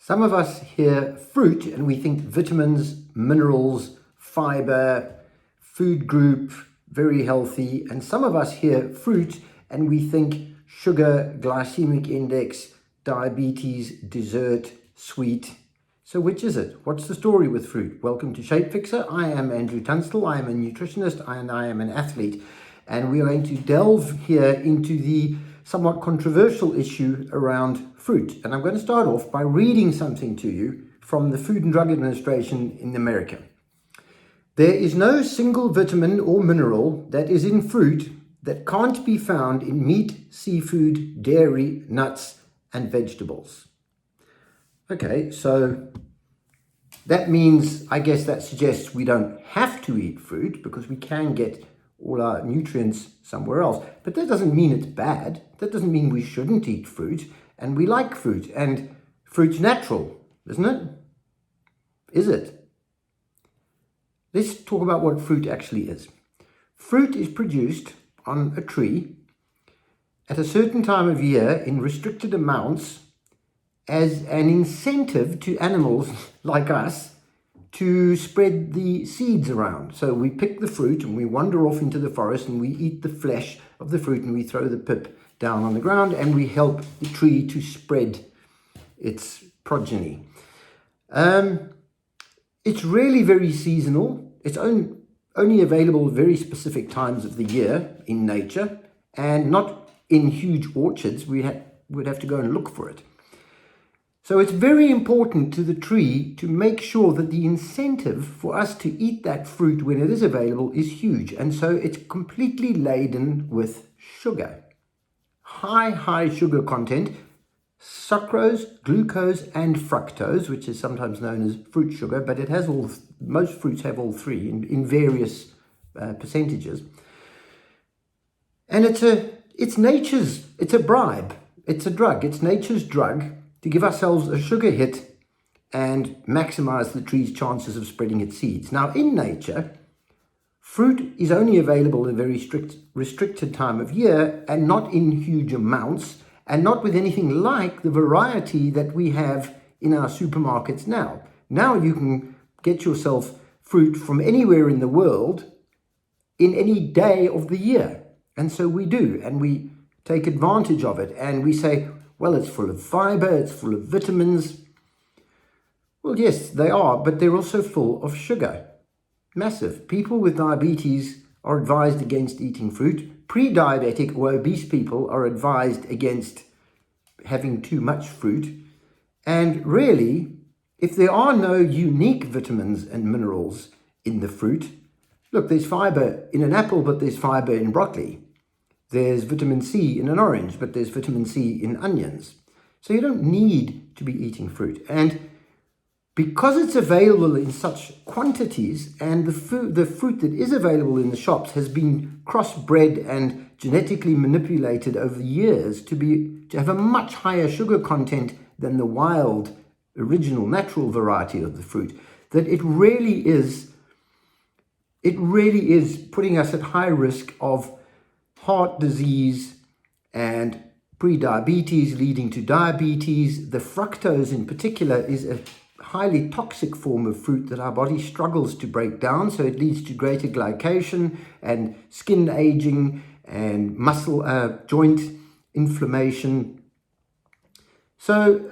Some of us hear fruit and we think vitamins, minerals, fibre, food group, very healthy. And some of us hear fruit and we think sugar, glycemic index, diabetes, dessert, sweet. So which is it? What's the story with fruit? Welcome to Shapefixer. I am Andrew Tunstall. I am a nutritionist and I am an athlete. And we are going to delve here into the somewhat controversial issue around fruit. And I'm going to start off by reading something to you from the Food and Drug Administration in America. There is no single vitamin or mineral that is in fruit that can't be found in meat, seafood, dairy, nuts, and vegetables. Okay, so that means, I guess that suggests we don't have to eat fruit because we can get all our nutrients somewhere else. But that doesn't mean it's bad. That doesn't mean we shouldn't eat fruit. And we like fruit. And fruit's natural, isn't it? Is it? Let's talk about what fruit actually is. Fruit is produced on a tree at a certain time of year in restricted amounts as an incentive to animals like us to spread the seeds around. So we pick the fruit and we wander off into the forest and we eat the flesh of the fruit and we throw the pip down on the ground and we help the tree to spread its progeny. It's really very seasonal. It's only available at very specific times of the year in nature and not in huge orchards. We'd have to go and look for it. So it's very important to the tree to make sure that the incentive for us to eat that fruit when it is available is huge. And so it's completely laden with sugar. High sugar content, sucrose, glucose, and fructose, which is sometimes known as fruit sugar, but it has most fruits have all three in various percentages. And it's a bribe. It's a drug. It's nature's drug to give ourselves a sugar hit and maximize the tree's chances of spreading its seeds. Now, in nature, fruit is only available in a very restricted time of year and not in huge amounts and not with anything like the variety that we have in our supermarkets now. Now you can get yourself fruit from anywhere in the world in any day of the year. And so we do, and we take advantage of it, and we say, well, it's full of fibre, it's full of vitamins. Well, yes, they are, but they're also full of sugar. Massive. People with diabetes are advised against eating fruit. Pre-diabetic or obese people are advised against having too much fruit. And really, if there are no unique vitamins and minerals in the fruit, look, there's fibre in an apple, but there's fibre in broccoli. There's vitamin C in an orange, but there's vitamin C in onions. So you don't need to be eating fruit. And because it's available in such quantities, and the fruit that is available in the shops has been crossbred and genetically manipulated over the years to have a much higher sugar content than the wild, original, natural variety of the fruit, that it really is putting us at high risk of heart disease and pre-diabetes leading to diabetes. The fructose in particular is a highly toxic form of fruit that our body struggles to break down. So it leads to greater glycation and skin aging and muscle joint inflammation. So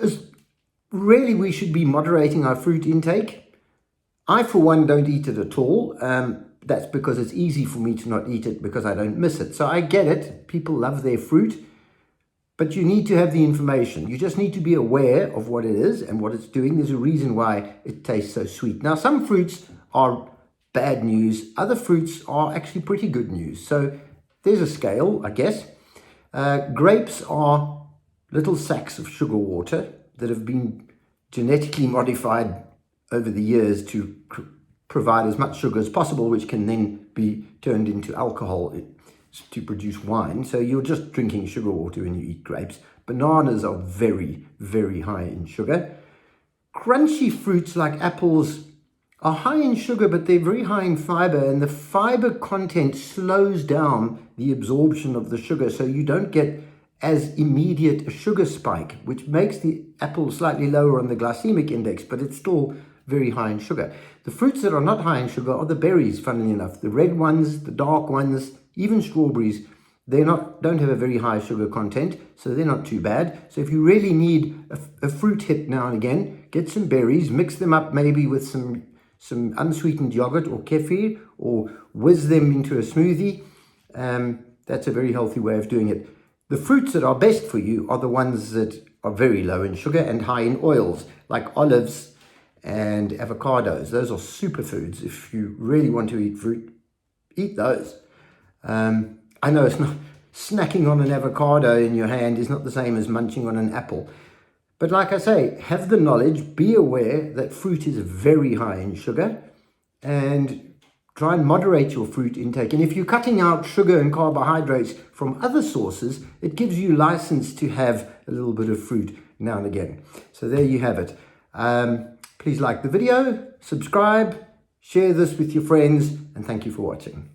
really we should be moderating our fruit intake. I, for one, don't eat it at all. That's because it's easy for me to not eat it because I don't miss it. So I get it. People love their fruit, but you need to have the information. You just need to be aware of what it is and what it's doing. There's a reason why it tastes so sweet. Now, some fruits are bad news. Other fruits are actually pretty good news. So there's a scale, I guess. Grapes are little sacks of sugar water that have been genetically modified over the years to provide as much sugar as possible, which can then be turned into alcohol to produce wine. So you're just drinking sugar water when you eat grapes. Bananas are very, very high in sugar. Crunchy fruits like apples are high in sugar, but they're very high in fibre, and the fibre content slows down the absorption of the sugar, so you don't get as immediate a sugar spike, which makes the apple slightly lower on the glycemic index, but it's still very high in sugar. The fruits that are not high in sugar are the berries, funnily enough. The red ones, the dark ones, even strawberries, don't have a very high sugar content, so they're not too bad. So if you really need a fruit hit now and again, get some berries, mix them up maybe with some unsweetened yogurt or kefir, or whiz them into a smoothie. That's a very healthy way of doing it. The fruits that are best for you are the ones that are very low in sugar and high in oils, like olives and avocados. Those are superfoods. If you really want to eat fruit, eat those. I know it's not, snacking on an avocado in your hand is not the same as munching on an apple. But like I say, have the knowledge, be aware that fruit is very high in sugar, and try and moderate your fruit intake. And if you're cutting out sugar and carbohydrates from other sources, it gives you license to have a little bit of fruit now and again. So there you have it. Please like the video, subscribe, share this with your friends, and thank you for watching.